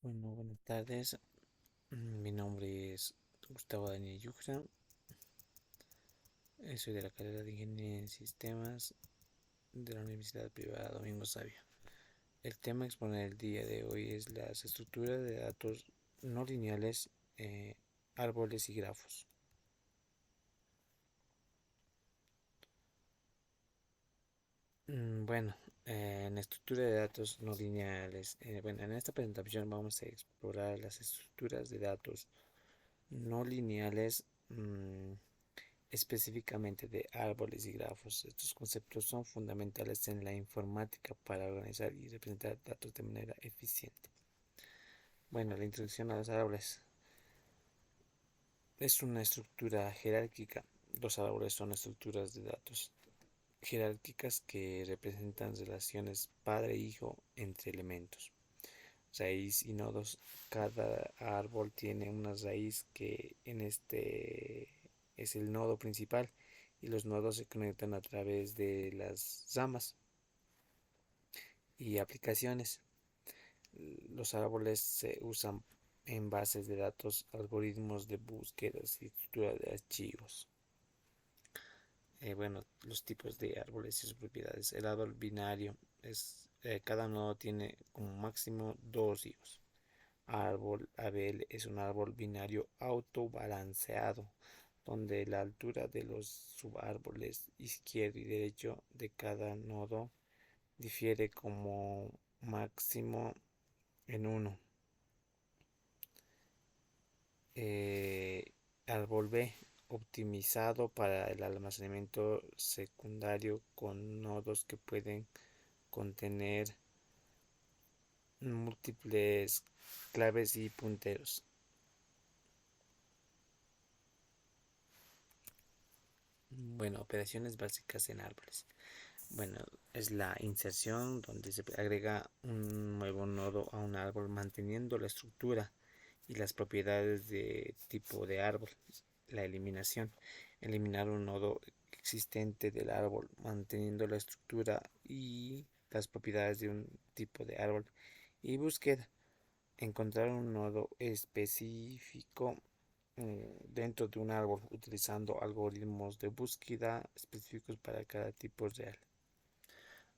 Bueno, buenas tardes. Mi nombre es Gustavo Daniel Yuxra. Soy de la carrera de Ingeniería en Sistemas de la Universidad Privada Domingo Savio. El tema a exponer el día de hoy es las estructuras de datos no lineales, árboles y grafos. Bueno, en la estructura de datos no lineales, en esta presentación vamos a explorar las estructuras de datos no lineales. Específicamente de árboles y grafos. Estos conceptos son fundamentales en la informática para organizar y representar datos de manera eficiente. Bueno, la introducción a los árboles es una estructura jerárquica. Los árboles son estructuras de datos jerárquicas que representan relaciones padre-hijo entre elementos. Raíz y nodos. Cada árbol tiene una raíz que en este es el nodo principal y los nodos se conectan a través de las ramas y aplicaciones. Los árboles se usan en bases de datos, algoritmos de búsquedas y estructura de archivos. Bueno, los tipos de árboles y sus propiedades. El árbol binario es cada nodo tiene como máximo dos hijos. Árbol Abel es un árbol binario autobalanceado, donde la altura de los subárboles izquierdo y derecho de cada nodo difiere como máximo en uno. Eh, Árbol B, optimizado para el almacenamiento secundario con nodos que pueden contener múltiples claves y punteros. Bueno, operaciones básicas en árboles. Bueno, es la inserción donde se agrega un nuevo nodo a un árbol manteniendo la estructura y las propiedades de tipo de árbol. La eliminación. Eliminar un nodo existente del árbol manteniendo la estructura y las propiedades de un tipo de árbol. Y búsqueda. Encontrar un nodo específico dentro de un árbol utilizando algoritmos de búsqueda específicos para cada tipo real.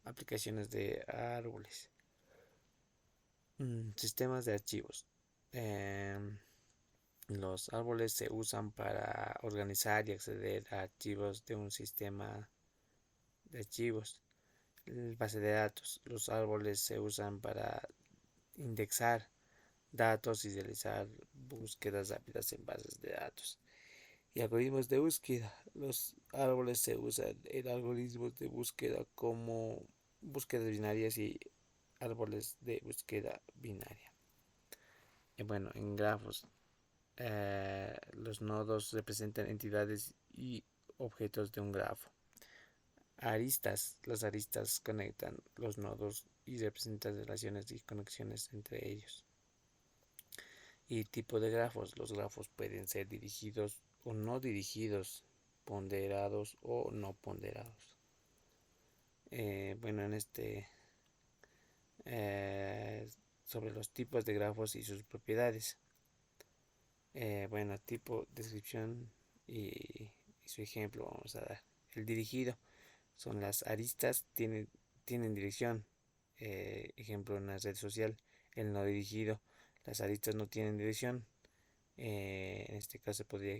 Aplicaciones de árboles. Sistemas de archivos. Em, los árboles se usan para organizar y acceder a archivos de un sistema de archivos. Base de datos. Los árboles se usan para indexar datos y realizar búsquedas rápidas en bases de datos. Y algoritmos de búsqueda. Los árboles se usan en algoritmos de búsqueda como búsquedas binarias y árboles de búsqueda binaria. Y bueno, en grafos, los nodos representan entidades y objetos de un grafo. Aristas, las aristas conectan los nodos y representan relaciones y conexiones entre ellos. Y tipo de grafos, los grafos pueden ser dirigidos o no dirigidos, ponderados o no ponderados. Bueno, en eh, sobre los tipos de grafos y sus propiedades. Bueno, tipo, descripción y su ejemplo vamos a dar. El dirigido son las aristas, tienen dirección. Ejemplo en una red social. El no dirigido, las aristas no tienen dirección. En este caso se podría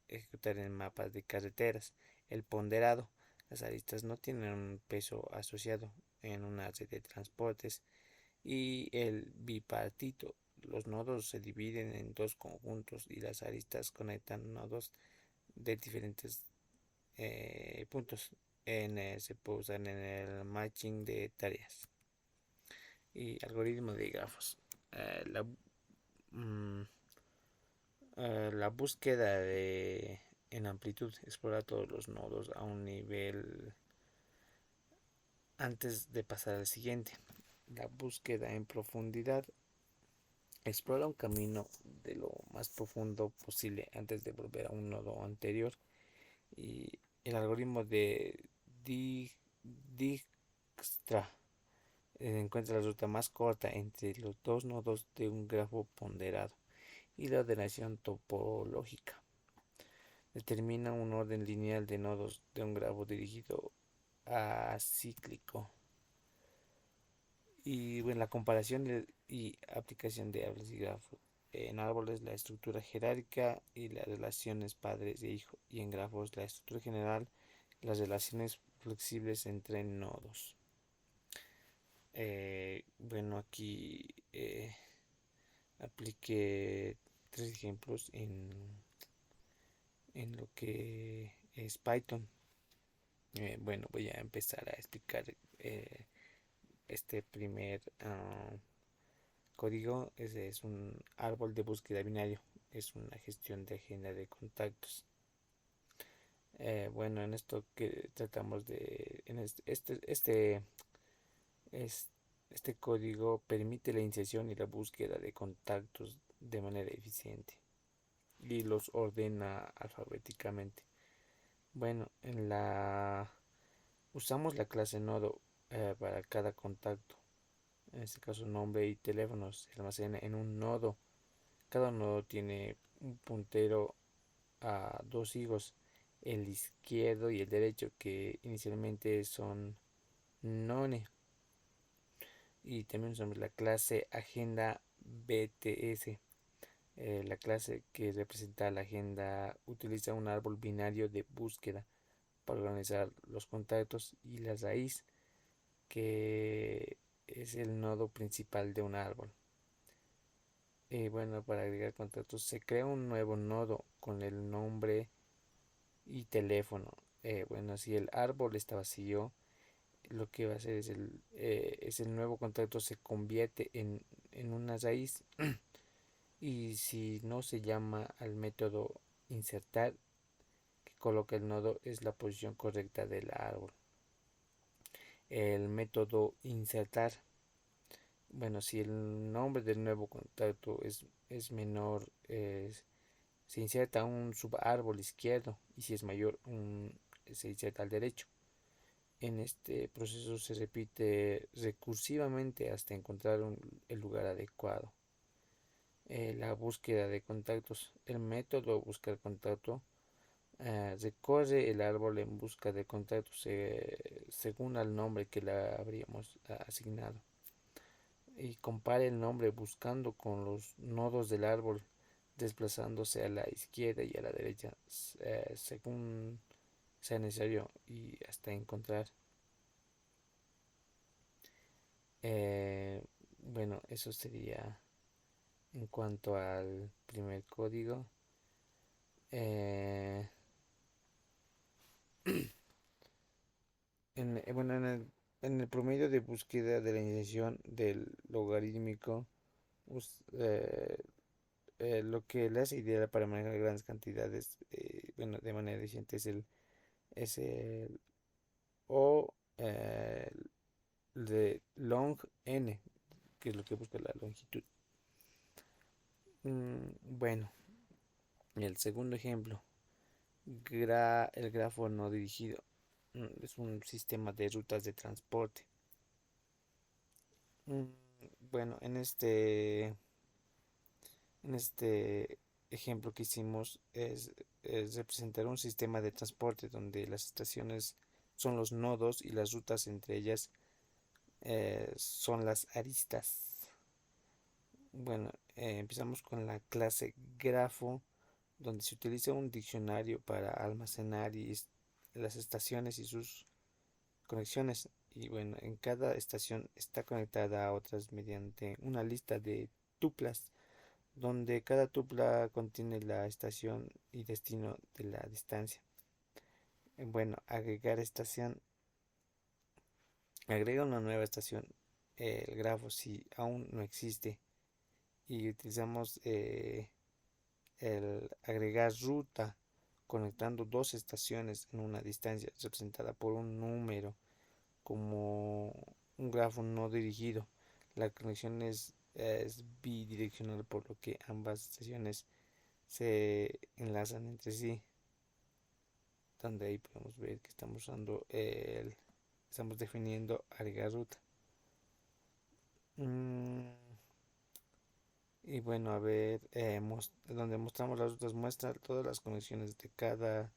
ejecutar en mapas de carreteras. El ponderado, las aristas no tienen un peso asociado en una red de transportes. Y el bipartito, los nodos se dividen en dos conjuntos y las aristas conectan nodos de diferentes puntos. Se puede usar en el matching de tareas. Y algoritmo de grafos. Eh, la, mm, la búsqueda en amplitud explora todos los nodos a un nivel antes de pasar al siguiente. La búsqueda en profundidad explora un camino de lo más profundo posible antes de volver a un nodo anterior. Y el algoritmo de Dijkstra encuentra la ruta más corta entre los dos nodos de un grafo ponderado. Y la ordenación topológica determina un orden lineal de nodos de un grafo dirigido acíclico. Y bueno, la comparación y aplicación de árboles y grafos. En árboles la estructura jerárquica y las relaciones padres e hijo. Y en grafos la estructura general, las relaciones flexibles entre nodos. Bueno, aquí apliqué tres ejemplos en lo que es Python. Bueno, voy a empezar a explicar este primer código. Es un árbol de búsqueda binario. Es una gestión de agenda de contactos. Bueno, en esto que tratamos de... En es- este código permite la inserción y la búsqueda de contactos de manera eficiente y los ordena alfabéticamente. Bueno, usamos la clase nodo para cada contacto. En este caso, nombre y teléfono se almacena en un nodo. Cada nodo tiene un puntero a dos higos, el izquierdo y el derecho, que inicialmente son none. Y también usamos la clase agenda BTS. La clase que representa la agenda utiliza un árbol binario de búsqueda para organizar los contactos y la raíz, que es el nodo principal de un árbol. Bueno, para agregar contactos se crea un nuevo nodo con el nombre y teléfono. Bueno, si el árbol está vacío, lo que va a hacer es el nuevo contacto se convierte en una raíz. Y si no, se llama al método insertar, que coloca el nodo es la posición correcta del árbol. El método insertar, bueno, si el nombre del nuevo contacto es menor, se inserta un subárbol izquierdo, y si es mayor, se inserta al derecho. En este proceso se repite recursivamente hasta encontrar el lugar adecuado. La búsqueda de contactos. El método buscar contacto recorre el árbol en busca de contactos según el nombre que le habríamos asignado, y compare el nombre buscando con los nodos del árbol, desplazándose a la izquierda y a la derecha según sea necesario y hasta encontrar. Eh, bueno, eso sería en cuanto al primer código. Eh, bueno, en el promedio de búsqueda de la iniciación del logarítmico, eh, lo que le hace ideal para manejar grandes cantidades, bueno, de manera eficiente es el o de long n, que es lo que busca la longitud. Bueno, el segundo ejemplo, el grafo no dirigido. Es un sistema de rutas de transporte. Mm, bueno, en este ejemplo que hicimos es representar un sistema de transporte donde las estaciones son los nodos y las rutas entre ellas son las aristas. Bueno, empezamos con la clase grafo, donde se utiliza un diccionario para almacenar las estaciones y sus conexiones. Y bueno, en cada estación está conectada a otras mediante una lista de tuplas, donde cada tupla contiene la estación y destino de la distancia. Bueno, agregar estación. Agrega una nueva estación, el grafo, si aún no existe, y utilizamos el agregar ruta, conectando dos estaciones en una distancia representada por un número, como un grafo no dirigido. La conexión es bidireccional, por lo que ambas estaciones se enlazan entre sí, donde ahí podemos ver que estamos definiendo agregar ruta. Mm, y bueno, a ver, donde mostramos las rutas muestra todas las conexiones de cada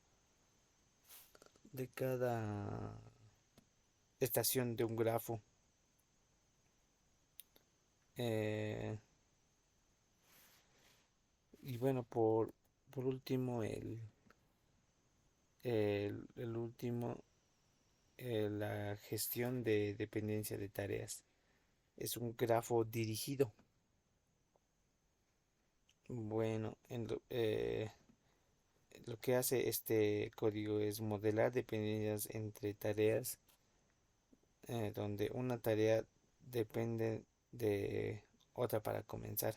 estación de un grafo. Eh, y bueno, por último, el último, la gestión de dependencia de tareas. Es un grafo dirigido. Bueno, lo que hace este código es modelar dependencias entre tareas, donde una tarea depende de otra para comenzar.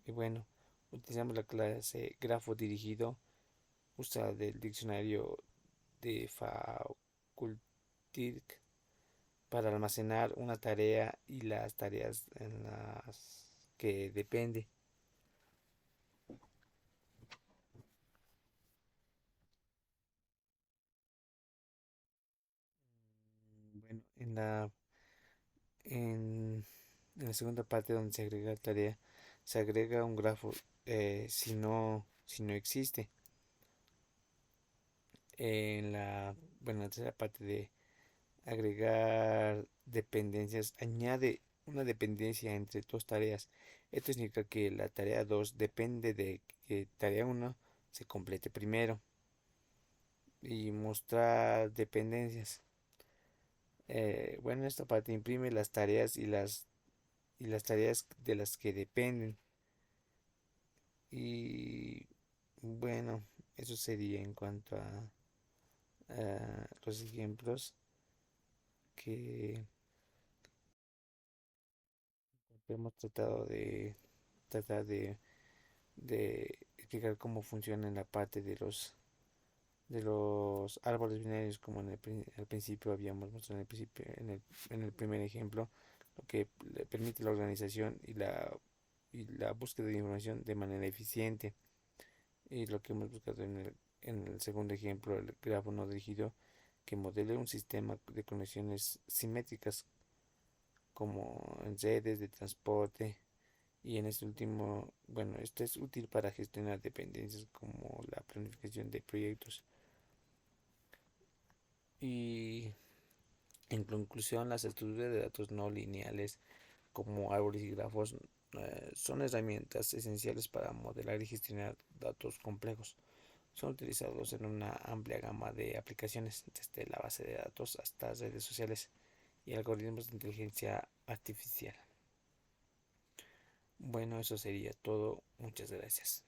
Y bueno, utilizamos la clase grafo dirigido, usa del diccionario de Facultic para almacenar una tarea y las tareas en las que depende. Bueno, en la segunda parte donde se agrega la tarea, se agrega un grafo si no existe. En la tercera parte de agregar dependencias, añade una dependencia entre dos tareas. Esto significa que la tarea 2 depende de que tarea uno se complete primero. Y mostrar dependencias. Bueno, esta parte imprime las tareas y las tareas de las que dependen. Y bueno, eso sería en cuanto a los ejemplos que hemos tratado de tratar de explicar cómo funciona en la parte de los árboles binarios, como al principio habíamos mostrado en el primer ejemplo, lo que le permite la organización y la búsqueda de información de manera eficiente. Y lo que hemos buscado en el segundo ejemplo, el grafo no dirigido, que modela un sistema de conexiones simétricas como en redes de transporte. Y en este último, bueno, este es útil para gestionar dependencias como la planificación de proyectos. Y en conclusión, las estructuras de datos no lineales como árboles y grafos son herramientas esenciales para modelar y gestionar datos complejos. Son utilizados en una amplia gama de aplicaciones, desde la base de datos hasta redes sociales y algoritmos de inteligencia artificial. Bueno, eso sería todo. Muchas gracias.